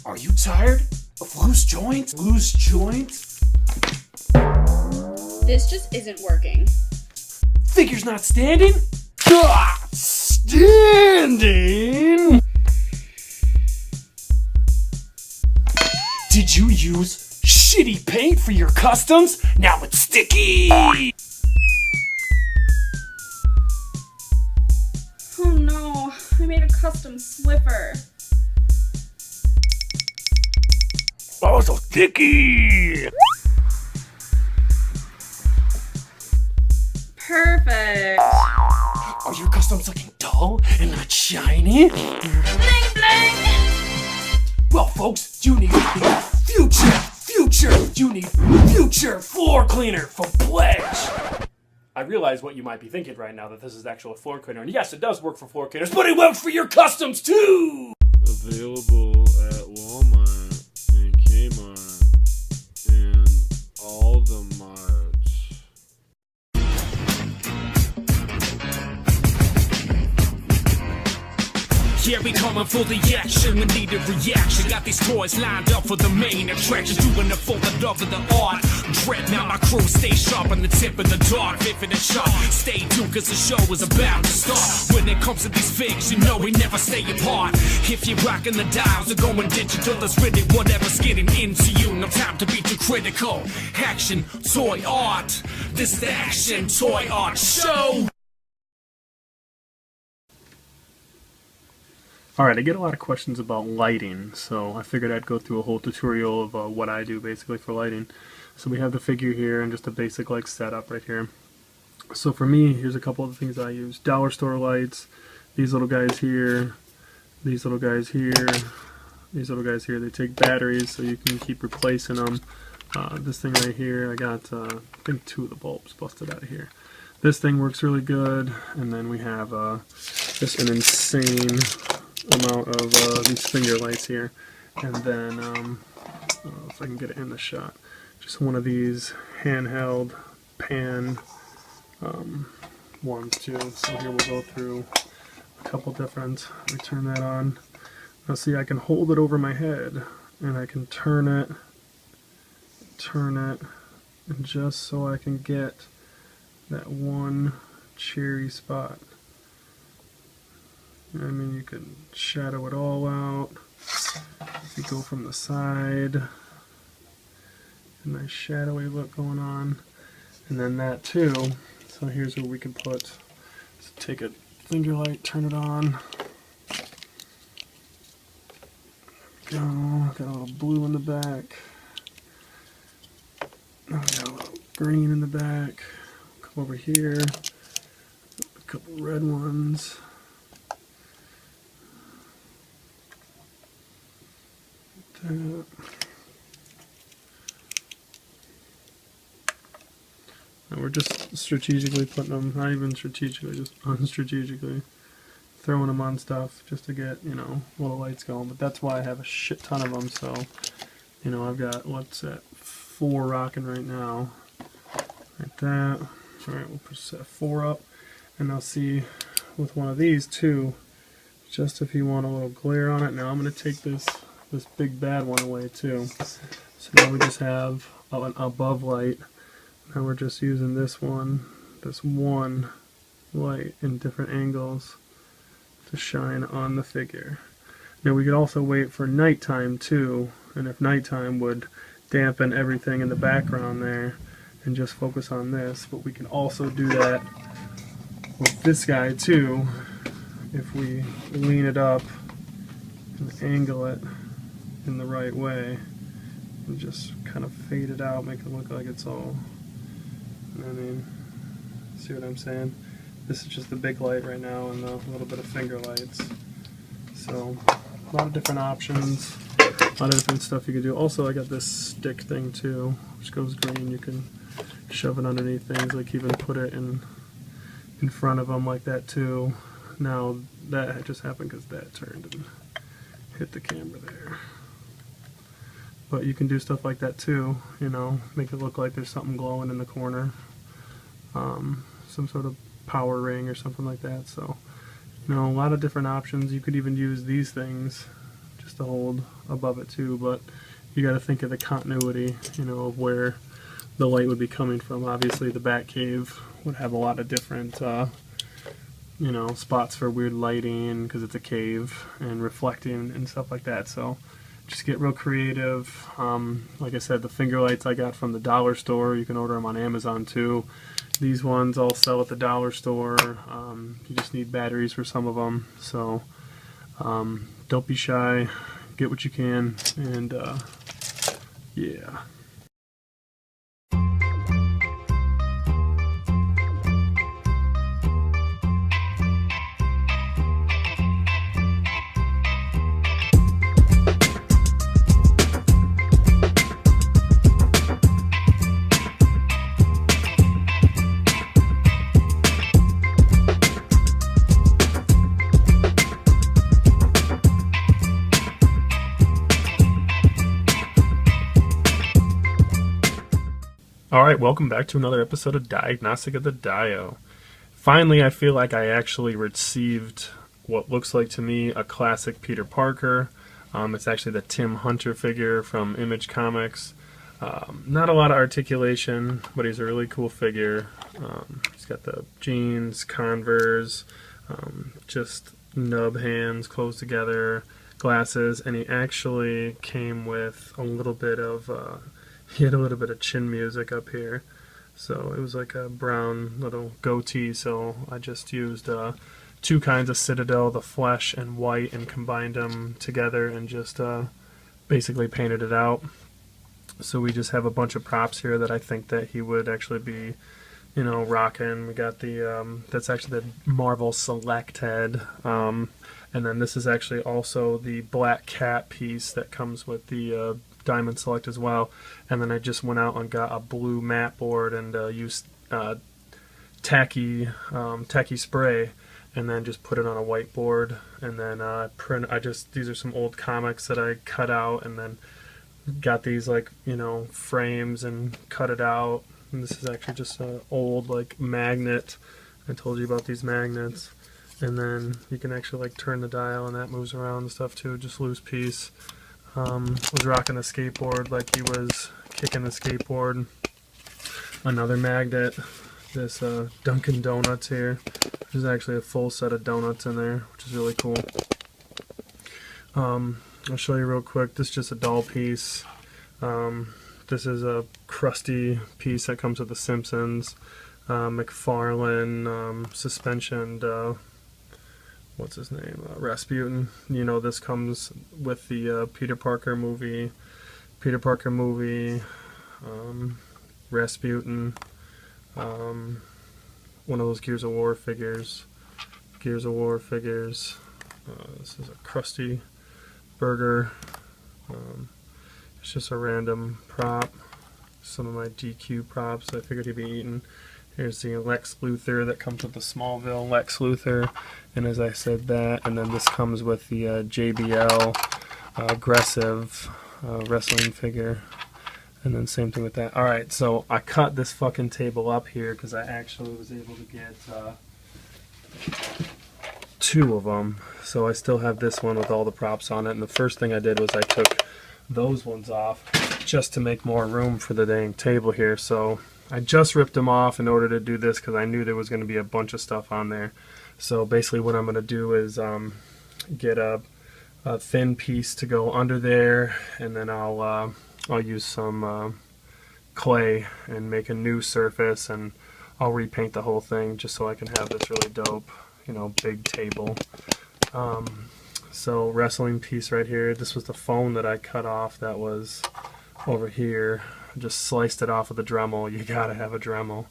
Are you tired of loose joints? Loose joints? This just isn't working. Figure's not standing? Ah, standing? Did you use shitty paint for your customs? Now it's sticky! Oh no, I made a custom Swiffer. Oh, so sticky! Perfect. Are your customs looking dull and not shiny? Bling bling! Well, folks, you need you need future floor cleaner from Pledge. I realize what you might be thinking right now, that this is actual floor cleaner, and yes, it does work for floor cleaners, but it works for your customs too! Available at Walmart and Kmart and all the marts. Yeah, we coming for the action, we need a reaction. Got these toys lined up for the main attraction. Doing it for the love of the art. Dread, now my crew stay sharp on the tip of the dart. Vivid and sharp, stay tuned cause the show is about to start. When it comes to these figs, you know we never stay apart. If you're rocking the dials or going digital, that's really whatever's getting into you. No time to be too critical. Action, toy art. This is the Action Toy Art Show. Alright, I get a lot of questions about lighting, so I figured I'd go through a whole tutorial of what I do basically for lighting. So we have the figure here and just a basic like setup right here. So for me, here's a couple of the things I use. Dollar store lights, these little guys here, these little guys here, these little guys here. They take batteries so you can keep replacing them. This thing right here, I got I think 2 of the bulbs busted out of here. This thing works really good, and then we have just an insane amount of these finger lights here, and then if I can get it in the shot, just one of these handheld pan ones too. So here we'll go through a couple different. Let me turn that on. Now see, I can hold it over my head and I can turn it, and just so I can get that one cherry spot. I mean, you can shadow it all out. If you go from the side, a nice shadowy look going on. And then that too. So here's where we can put, so take a finger light, turn it on. There we go. Got a little blue in the back. Now we got a little green in the back. Come over here. A couple red ones. And we're just strategically putting them, not even strategically, just unstrategically throwing them on stuff just to get, you know, little lights going. But that's why I have a shit ton of them. So, you know, I've got, what's that, 4 rocking right now. Like that. Alright, we'll put set 4 up. And I'll see with one of these too, just if you want a little glare on it. Now I'm going to take this big bad one away too. So now we just have an above light. Now we're just using this one light in different angles to shine on the figure. Now we could also wait for nighttime too, and if nighttime would dampen everything in the background there and just focus on this, but we can also do that with this guy too if we lean it up and angle it in the right way and just kind of fade it out, make it look like it's all, I mean, see what I'm saying? This is just the big light right now and a little bit of finger lights. So a lot of different options, a lot of different stuff you can do. Also I got this stick thing too, which goes green. You can shove it underneath things, like even put it in front of them like that too. Now that just happened because that turned and hit the camera there. But you can do stuff like that too, you know, make it look like there's something glowing in the corner, some sort of power ring or something like that. So, you know, a lot of different options. You could even use these things just to hold above it too, but you got to think of the continuity, you know, of where the light would be coming from. Obviously the bat cave would have a lot of different you know, spots for weird lighting because it's a cave and reflecting and stuff like that. So just get real creative. Like I said, the finger lights I got from the dollar store. You can order them on Amazon too. These ones I'll sell at the dollar store. You just need batteries for some of them. So don't be shy. Get what you can. And yeah. Alright, welcome back to another episode of Diagnostic of the Dio. Finally, I feel like I actually received what looks like to me a classic Peter Parker. It's actually the Tim Hunter figure from Image Comics. Not a lot of articulation, but he's a really cool figure. He's got the jeans, Converse, just nub hands closed together, glasses, and he actually came with a little bit of he had a little bit of chin music up here, so it was like a brown little goatee. So I just used two kinds of Citadel, the flesh and white, and combined them together and just basically painted it out. So we just have a bunch of props here that I think that he would actually be, you know, rocking. We got the that's actually the Marvel Select head, and then this is actually also the Black Cat piece that comes with the Diamond Select as well. And then I just went out and got a blue mat board and used tacky spray, and then just put it on a whiteboard. And then these are some old comics that I cut out, and then got these, like, you know, frames and cut it out. And this is actually just an old, like, magnet. I told you about these magnets. And then you can actually, like, turn the dial and that moves around and stuff too, just loose piece. Was rocking the skateboard like he was kicking the skateboard. Another magnet, this Dunkin' Donuts here. There's actually a full set of donuts in there, which is really cool. I'll show you real quick. This is just a doll piece. This is a crusty piece that comes with The Simpsons. McFarlane, suspension, what's his name? Rasputin. You know, this comes with the Peter Parker movie, Rasputin, one of those Gears of War figures. This is a crusty burger. It's just a random prop. Some of my GQ props I figured he'd be eating. Here's the Lex Luthor that comes with the Smallville Lex Luthor, and as I said that, and then this comes with the JBL aggressive wrestling figure, and then same thing with that. Alright, so I cut this fucking table up here because I actually was able to get two of them, so I still have this one with all the props on it. And the first thing I did was I took those ones off just to make more room for the dang table here. So I just ripped them off in order to do this because I knew there was going to be a bunch of stuff on there. So basically what I'm going to do is get a thin piece to go under there, and then I'll use some clay and make a new surface, and I'll repaint the whole thing just so I can have this really dope, you know, big table. So wrestling piece right here. This was the phone that I cut off that was over here. Just sliced it off with a Dremel. You gotta have a Dremel.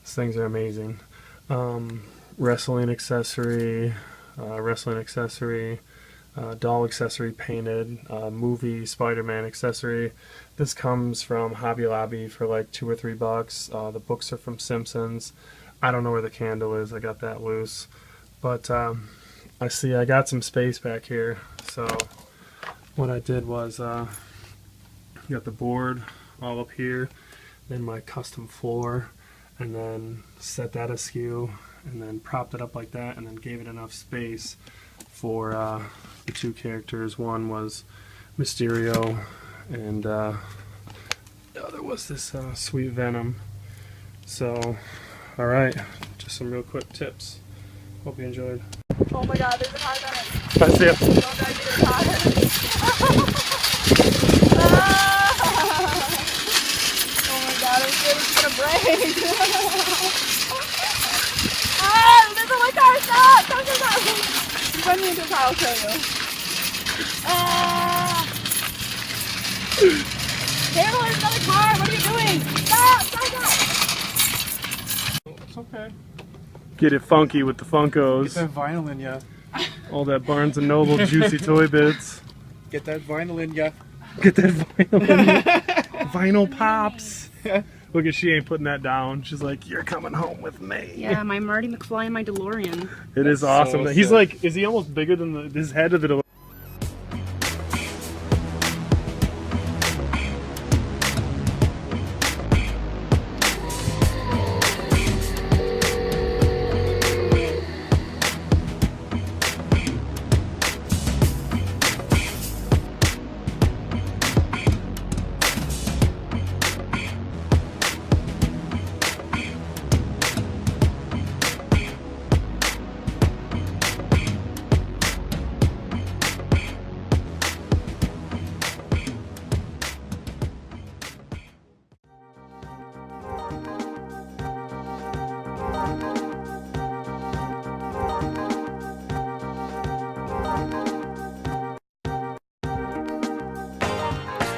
These things are amazing. Wrestling accessory, doll accessory painted, movie Spider-Man accessory. This comes from Hobby Lobby for like $2 or $3. The books are from Simpsons. I don't know where the candle is. I got that loose. But I see I got some space back here. So what I did was got the board all up here, then my custom floor, and then set that askew, and then propped it up like that, and then gave it enough space for the two characters. One was Mysterio, and the other was this Sweet Venom. So, alright, just some real quick tips. Hope you enjoyed. Oh my god, there's a car coming. I see it. Don't drive to the car. Oh my god, I'm scared it's gonna break. Ah, there's a white car, stop! Stop! You run me into a car, I'll kill you. Ah! Carol, there's another car, what are you doing? Stop! Stop! Stop! It's okay. Get it funky with the Funkos. Get that vinyl in ya. All that Barnes & Noble juicy toy bits. Get that vinyl in ya. Get that vinyl in ya. Vinyl pops. Look at, she ain't putting that down. She's like, you're coming home with me. Yeah, my Marty McFly and my DeLorean. It is awesome. so He's sick. like, is he almost bigger than his head of the DeLorean?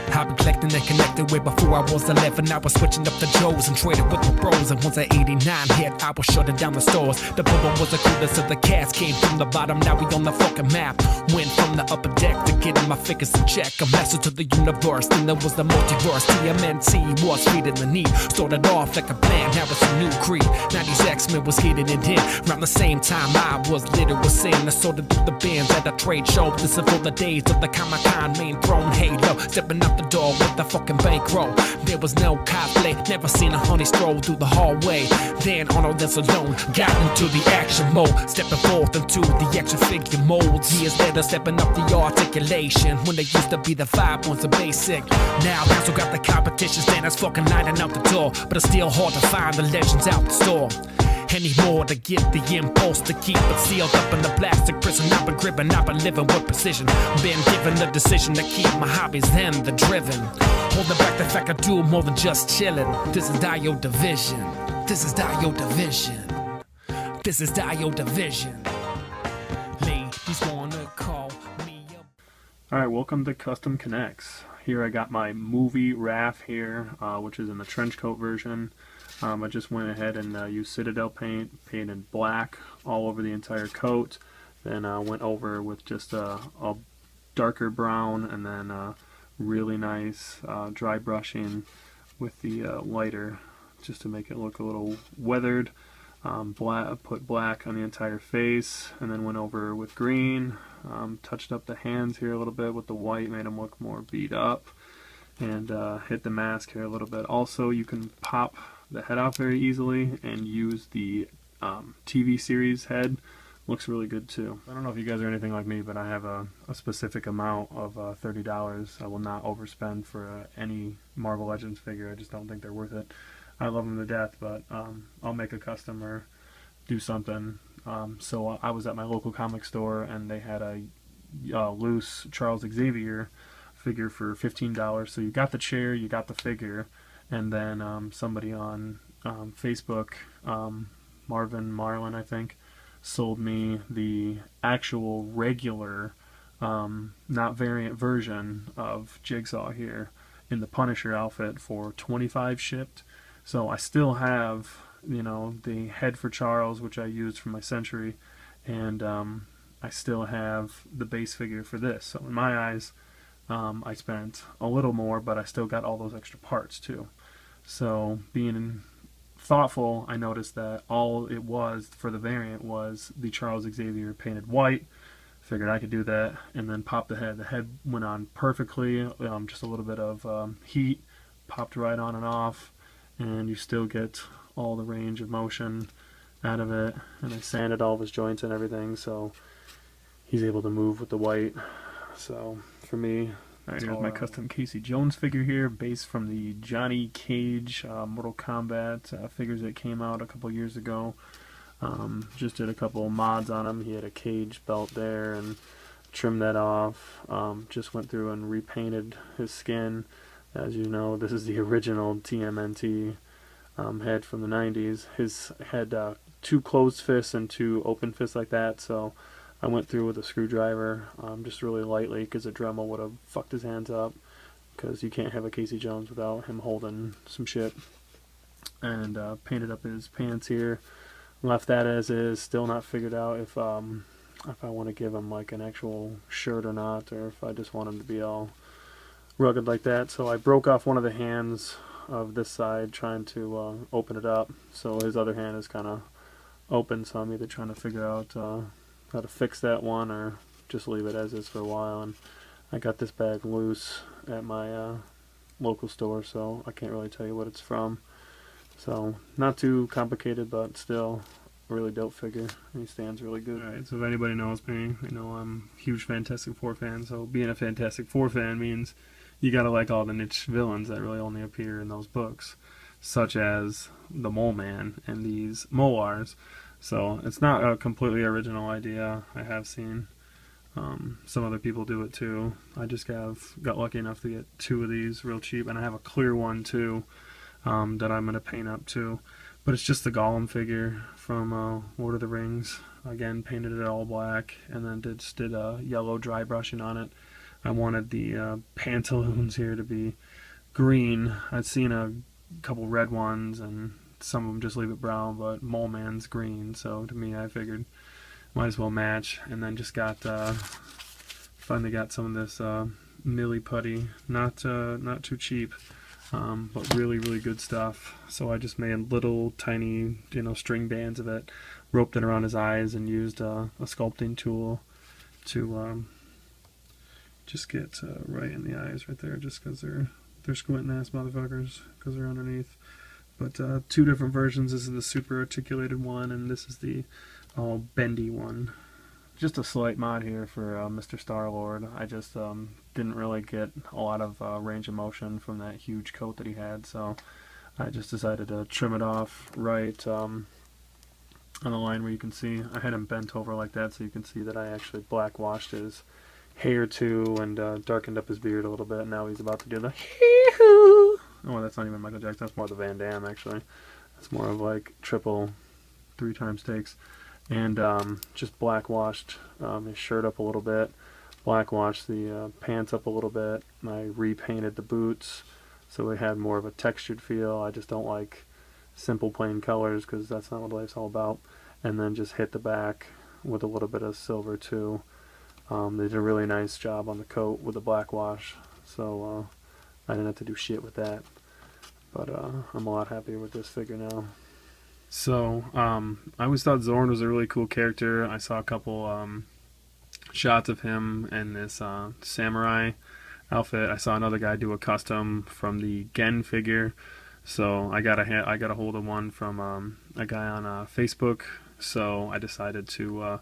I've been collecting and connected way before I was 11. I was switching up the Joes and trading with my bros. And once at 89 hit, I was shutting down the stores. The bubble was the coolest, so the cast came from the bottom. Now we on the fucking map. Went from the upper deck to getting my figures in check. A message to the universe, then there was the multiverse. TMNT was feeding the need. Started off like a plan, now it's a new creed. 90s X-Men was hitting it in. Around the same time I was little with sin. I sorted through the bands at a trade show. This is for the days of the Comic-Con main throne halo. Stepping out the door with the fucking bankroll. There was no cosplay, never seen a honey stroll through the hallway. Then on all this alone, got into the action mode. Stepping forth into the action figure molds. Years later, stepping up the articulation. When they used to be the 5 ones, the basic. Now I still got the competition standards fucking lining out the door. But it's still hard to find the legends out the store. Anymore to get the impulse to keep it sealed up in the plastic prison. I've been gripping, I've been living with precision. Been given the decision to keep my hobbies and the driven. Holding back the fact I do more than just chilling. This is Dio Division. This is Dio Division. This is Dio Division. Ladies wanna call me up. Alright, welcome to Custom Connects. Here I got my movie RAF here, which is in the trench coat version. I just went ahead and used Citadel paint, painted black all over the entire coat. Then went over with just a darker brown, and then really nice dry brushing with the lighter, just to make it look a little weathered. Put black on the entire face, and then went over with green. Touched up the hands here a little bit with the white, made them look more beat up, and hit the mask here a little bit. Also, you can pop the head off very easily and use the TV series head. Looks really good too. I don't know if you guys are anything like me, but I have a specific amount of $30. I will not overspend for any Marvel Legends figure. I just don't think they're worth it. I love them to death, but I'll make a custom or do something. So I was at my local comic store, and they had a loose Charles Xavier figure for $15. So you got the chair, you got the figure, and then somebody on Facebook, Marlin, I think, sold me the actual regular, not variant version of Jigsaw here in the Punisher outfit for $25 shipped. So I still have, you know, the head for Charles, which I used for my Century, and I still have the base figure for this. So in my eyes, I spent a little more, but I still got all those extra parts too. So being thoughtful, I noticed that all it was for the variant was the Charles Xavier painted white. Figured I could do that, and then pop the head. The head went on perfectly, just a little bit of heat, popped right on and off, and you still get all the range of motion out of it. And I sanded all of his joints and everything, so he's able to move with the white. So for me, alright, here's my custom Casey Jones figure here, based from the Johnny Cage Mortal Kombat figures that came out a couple years ago. Just did a couple mods on him. He had a cage belt there and trimmed that off. Just went through and repainted his skin. As you know, this is the original TMNT head from the 90s. His had 2 closed fists and 2 open fists like that, so I went through with a screwdriver just really lightly, because the Dremel would have fucked his hands up, because you can't have a Casey Jones without him holding some shit. And painted up his pants here. Left that as is. Still not figured out if I want to give him like an actual shirt or not, or if I just want him to be all rugged like that. So I broke off one of the hands of this side trying to open it up, so his other hand is kind of open, so I'm either trying to figure out how to fix that one or just leave it as is for a while. And I got this bag loose at my local store, so I can't really tell you what it's from. So not too complicated, but still a really dope figure. He stands really good. Alright, so if anybody knows me, you know I'm a huge Fantastic Four fan, so being a Fantastic Four fan means you gotta like all the niche villains that really only appear in those books, such as the Mole Man and these Molars. So it's not a completely original idea. I have seen some other people do it too. I just got lucky enough to get 2 of these real cheap, and I have a clear one too that I'm going to paint up too. But it's just the Gollum figure from Lord of the Rings. Again, painted it all black, and then just did yellow dry brushing on it. I wanted the pantaloons here to be green. I'd seen a couple red ones, and some of them just leave it brown, but Mole Man's green, so to me I figured might as well match. And then just got finally got some of this Millie putty, not too cheap, but really good stuff. So I just made little tiny, you know, string bands of it, roped it around his eyes, and used a sculpting tool to just get right in the eyes right there, just because they're squinting ass motherfuckers because they're underneath. But 2 different versions. This is the super articulated one, and this is the all bendy one. Just a slight mod here for Mr. Star-Lord. I just didn't really get a lot of range of motion from that huge coat that he had, so I just decided to trim it off right on the line where you can see. I had him bent over like that, so you can see that I actually black washed his hair too, and darkened up his beard a little bit. Now he's about to do the hee-hoo. Oh, that's not even Michael Jackson. That's more the Van Damme, actually. That's more of like triple 3 times takes. And just black washed his shirt up a little bit, black washed the pants up a little bit, and I repainted the boots so it had more of a textured feel. I just don't like simple plain colors, because that's not what life's all about. And then just hit the back with a little bit of silver too. They did a really nice job on the coat with the black wash, so I didn't have to do shit with that. But I'm a lot happier with this figure now. So I always thought Zorn was a really cool character. I saw a couple shots of him in this samurai outfit. I saw another guy do a custom from the Gen figure, so I got a hold of one from a guy on Facebook. So I decided to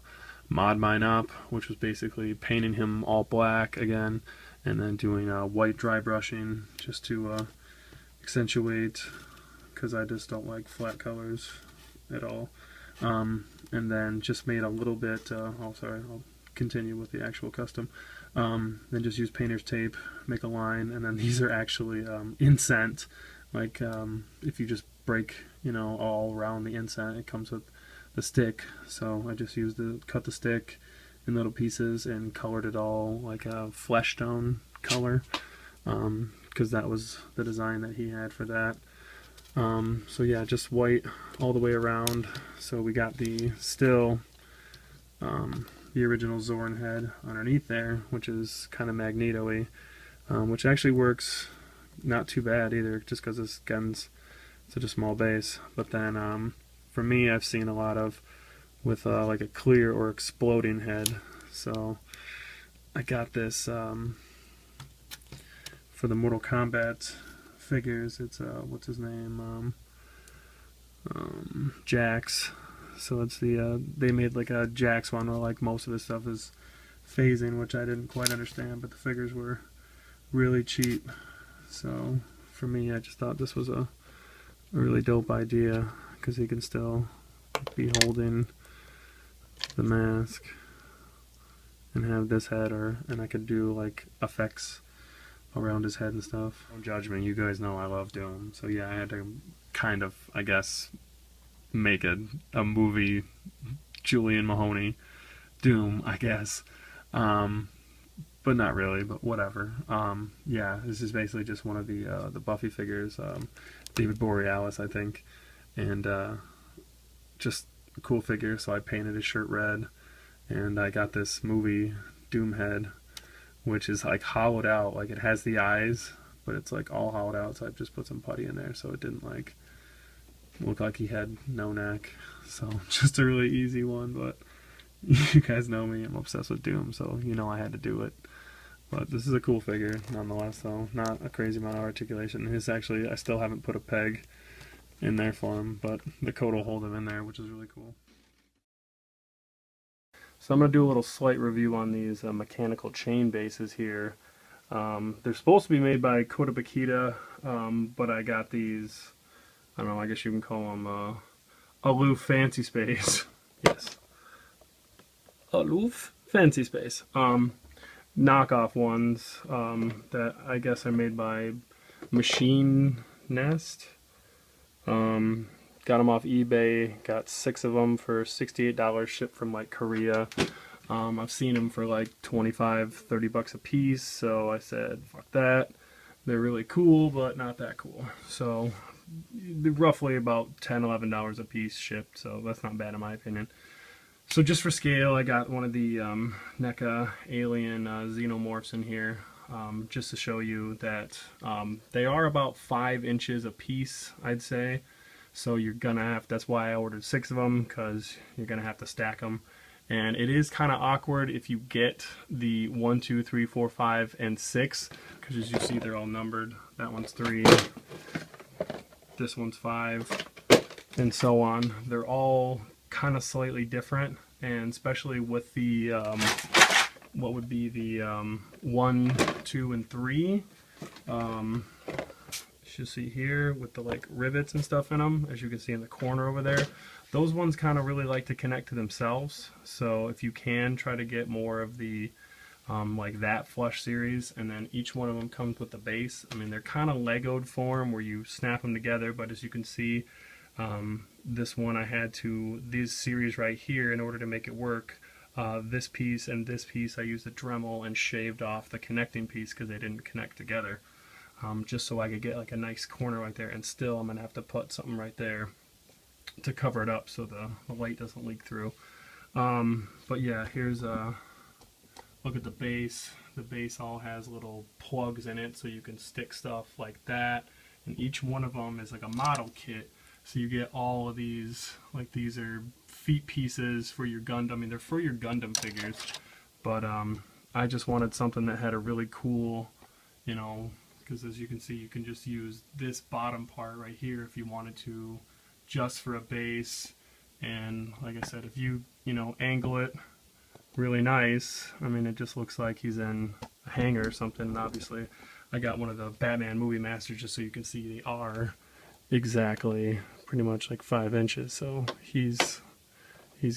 mod mine up, which was basically painting him all black again, and then doing white dry brushing just to accentuate, because I just don't like flat colors at all. And then just made a little bit, I'll continue with the actual custom. Then just use painter's tape, make a line, and then these are actually incent. Like if you just break, you know, all around the incent, it comes with the stick. So I just cut the stick in little pieces and colored it all like a flesh tone color, because that was the design that he had for that. So yeah, just white all the way around. So we got the original Zorn head underneath there, which is kind of Magneto-y, which actually works not too bad either, just because this gun's such a small base. But then for me, I've seen a lot of with like a clear or exploding head. So I got this for the Mortal Kombat figures. It's what's his name, Jax. So it's the they made like a Jax one where like most of his stuff is phasing, which I didn't quite understand, but the figures were really cheap. So for me, I just thought this was a really dope idea, because he can still be holding the mask and have this head, and I could do like effects around his head and stuff. Don't judge me, you guys know I love Doom. So yeah, I had to kind of, I guess, make a movie Julian Mahoney Doom, I guess. But not really, but whatever. Yeah, this is basically just one of the Buffy figures, David Borealis, I think, and just a cool figure. So I painted his shirt red, and I got this movie Doom head, which is like hollowed out, like it has the eyes, but it's like all hollowed out. So I just put some putty in there, so it didn't like look like he had no neck. So just a really easy one, but you guys know me, I'm obsessed with Doom, so you know I had to do it. But this is a cool figure nonetheless, though. Not a crazy amount of articulation. His actually, I still haven't put a peg in there for him, but the coat will hold him in there, which is really cool. So I'm going to do a little slight review on these mechanical chain bases here. They're supposed to be made by Kodabakita, but I got these, I don't know, I guess you can call them Aloof Fancy Space. Yes. Aloof Fancy Space. Knockoff ones that I guess are made by Machine Nest. Got them off eBay, got 6 of them for $68 shipped from like Korea. I've seen them for like 25, 30 bucks a piece, so I said, fuck that. They're really cool, but not that cool. So they're roughly about $10, $11 a piece shipped, so that's not bad in my opinion. So just for scale, I got one of the NECA Alien Xenomorphs in here, just to show you that they are about 5 inches a piece, I'd say. So you're gonna have, that's why I ordered 6 of them, because you're gonna have to stack them. And it is kind of awkward if you get the 1, 2, 3, 4, 5, and 6, because as you see, they're all numbered. That one's 3, this one's 5, and so on. They're all kind of slightly different, and especially with the what would be the 1, 2, and 3. You see here with the like rivets and stuff in them, as you can see in the corner over there. Those ones kind of really like to connect to themselves, so if you can try to get more of the like that flush series, and then each one of them comes with the base. I mean, they're kind of Legoed form where you snap them together, but as you can see, this one I had to, this series right here, in order to make it work, this piece and this piece I used a Dremel and shaved off the connecting piece because they didn't connect together. Just so I could get like a nice corner right there, and still I'm going to have to put something right there to cover it up so the light doesn't leak through. But yeah, here's a look at the base. The base all has little plugs in it so you can stick stuff like that, and each one of them is like a model kit, so you get all of these, like these are feet pieces for your Gundam. I mean, they're for your Gundam figures, but I just wanted something that had a really cool, you know, because as you can see, you can just use this bottom part right here if you wanted to, just for a base. And like I said, if you know, angle it really nice, I mean, it just looks like he's in a hangar or something. And obviously I got one of the Batman Movie Masters just so you can see they are exactly pretty much like 5 inches, so he's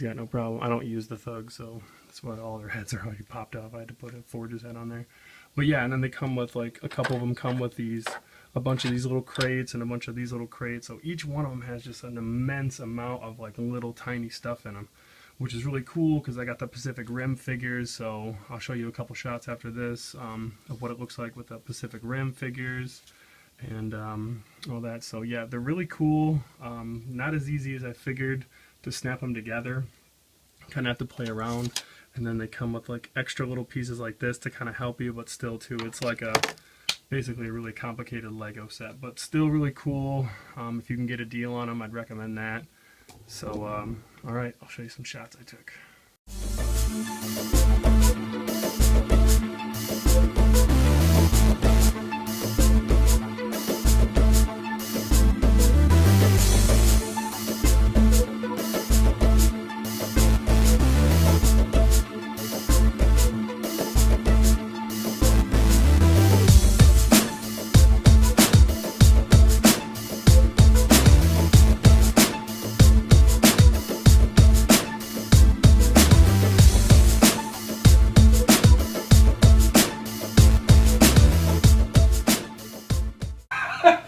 got no problem. I don't use the Thug, so that's why all their heads are already popped off. I had to put a Forge's head on there. But yeah, and then they come with like, a couple of them come with these, a bunch of these little crates and a bunch of these little crates. So each one of them has just an immense amount of like little tiny stuff in them, which is really cool because I got the Pacific Rim figures. So I'll show you a couple shots after this of what it looks like with the Pacific Rim figures and all that. So yeah, they're really cool. Not as easy as I figured to snap them together. Kind of have to play around. And then they come with like extra little pieces like this to kind of help you, but still too, it's like a basically a really complicated Lego set, but still really cool. If you can get a deal on them, I'd recommend that. So alright, I'll show you some shots I took.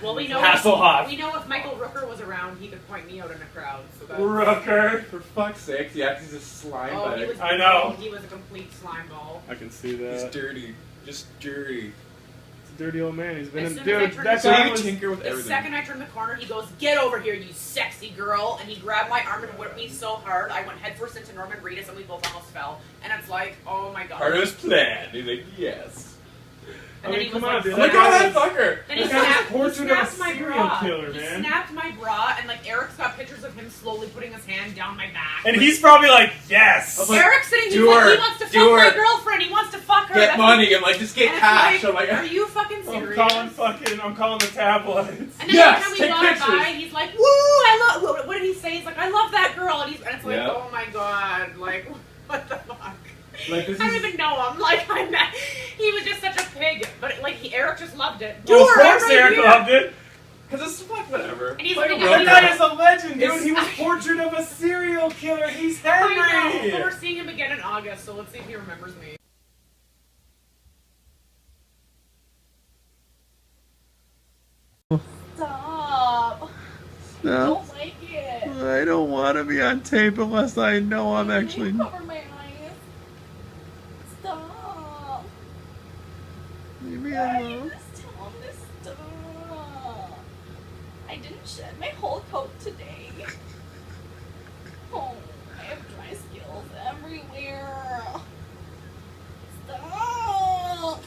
Well, we know Hasselhoff. we know if Michael Rooker was around, he could point me out in a crowd. So that's, Rooker. For fuck's sake, yeah, he's a slime oh, he bag. was, I know. He was a complete slime ball. I can see He's that. dirty. Just dirty. It's a dirty old man. He's been As in. soon as I Dude, turn that the guy corner- was. Tinker with The everything. second I turned the corner, he goes, "Get over here, you sexy girl!" And he grabbed my arm and whipped me so hard, I went headfirst into Norman Reedus, and we both almost fell. And it's like, oh my god. Part of his plan. He's like, yes. And I then mean, he was come on, like, dude. Oh my That god, guy that fucker! Then he That guy's a snapped, portrait of a my serial bra. killer, He man. snapped my bra, and like Eric's got pictures of him slowly putting his hand down my back. And he's probably like, yes. I'm like, Eric's sitting, he's do like, her, he wants to do fuck my her. girlfriend. He wants to fuck her. Get That's money. I'm like, just get and it's cash. like, I'm are like, you fucking serious? I'm calling the tabloids. And then Yes, every time we take walk pictures. by, he's like, "Woo! I love." What did he say? He's like, "I love that girl," and it's like, Yeah. "Oh my god!" Like, what the fuck? like this I don't is. even know him. Like, he was just such a pig. But like, Eric just loved it. Well, of Dude, course I'm right Eric here. loved it. Because it's like whatever. And he's Like looking a at That me record. guy is a legend, dude. It's- He was portrait of a serial killer. He's I know. Henry. But we're seeing him again in August, so let's see if he remembers me. Stop. I don't like it. I don't want to be on tape unless I know I'm Can actually. you cover my eyes? Stop. Leave me Why are you alone. just telling me to stop? I didn't shed my whole coat today. Oh, I have dry skills everywhere. Stop.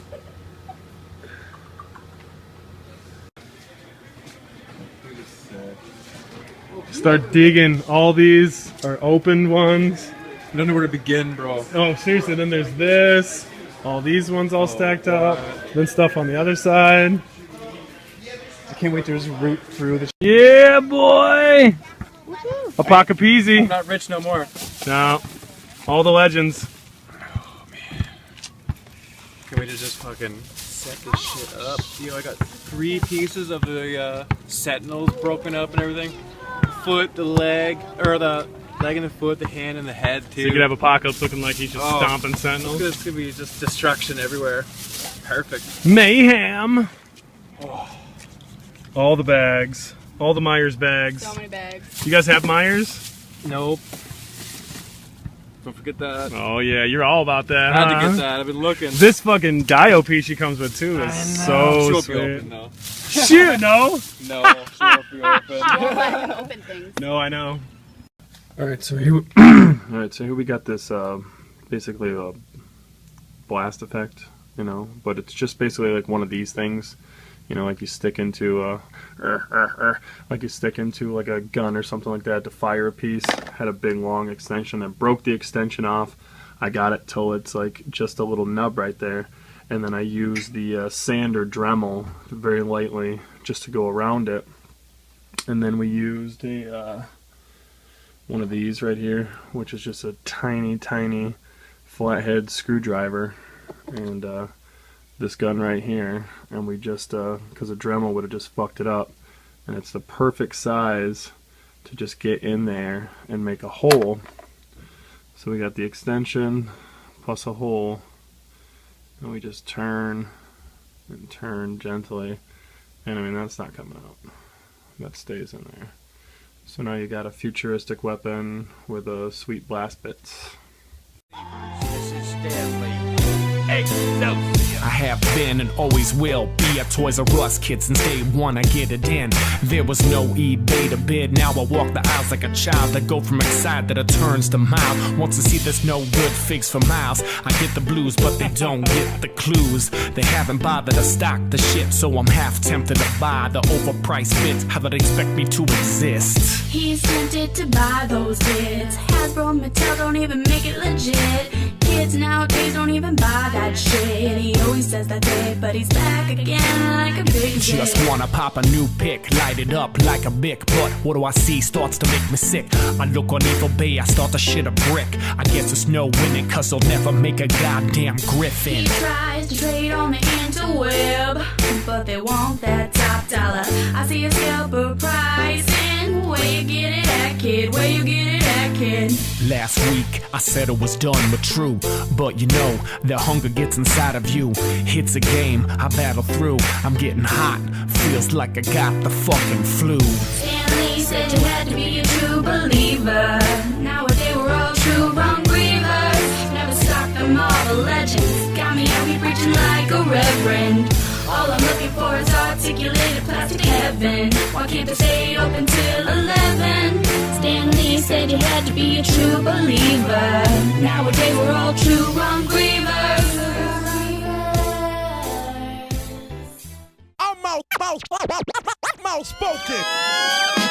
Start digging. All these are opened ones. I don't know where to begin, bro. Oh, seriously, then there's this. All these ones all stacked up. Then stuff on the other side. I can't wait to just root through the. Yeah, boy! Apocapeasy. I'm not rich no more. No. All the legends. Can we just fucking set this shit up? Yo, I got 3 pieces of the sentinels broken up and everything. Foot, the leg, or the leg and the foot, the hand and the head too. So you could have Apocalypse looking like he's just Oh. stomping sentinels. It's gonna be just destruction everywhere. Perfect. Mayhem! All the bags. All the Myers bags. So many bags. You guys have Myers? Nope. Don't forget that. Oh yeah, you're all about that, I had to huh? get that. I've been looking. This fucking Dio piece she comes with too is She so won't be sweet. open though. Shoot, no? No, she won't be open. Open things. No, I know. All right, so here. Here we got this basically a blast effect, you know, but it's just basically like one of these things, you know, like you stick into like you stick into like a gun or something like that to fire a piece. Had a big long extension. I broke the extension off. I got it till it's like just a little nub right there. And then I use the sand or Dremel very lightly just to go around it. And then we used a one of these right here, which is just a tiny, tiny flathead screwdriver, and this gun right here. And we just, because a Dremel would have just fucked it up, and it's the perfect size to just get in there and make a hole. So we got the extension plus a hole. And we just turn and turn gently, and I mean that's not coming out, that stays in there. So now you got a futuristic weapon with a sweet blast bits. I have been and always will be a Toys R Us kid since day one. I get it in. There was no eBay to bid. Now I walk the aisles like a child. I go from excited that it turns to mild. Once I see there's no good figs for miles, I get the blues, but they don't get the clues. They haven't bothered to stock the shit, so I'm half tempted to buy the overpriced bits. How they expect me to exist? He's tempted to buy those bits. Hasbro and Mattel don't even make it legit. Kids nowadays don't even buy that shit. He always says that day, but he's back again like a big Just hit. wanna pop a new pic, light it up like a bic. But what do I see starts to make me sick? I look on Eagle Bay, I start to shit a brick. I guess it's no winning, cause they'll never make a goddamn griffin. He tries to trade on the interweb, but they want that top dollar. I see a scalper pricing. Where you get it at, kid? Where you get it at, kid? Last week I said it was done but true, but you know the hunger gets inside of you. It's a game I battle through. I'm getting hot, feels like I got the fucking flu. Stanley said you had to be a true believer. Nowadays we're all true wrong grievers. Never stopped them all the legends. Got me out here preaching like a reverend. All I'm looking for is articulated plastic heaven. Why can't they stay open till 11? Stanley said you had to be a true believer. Nowadays we're all true wrong grievers. I'm outspoken.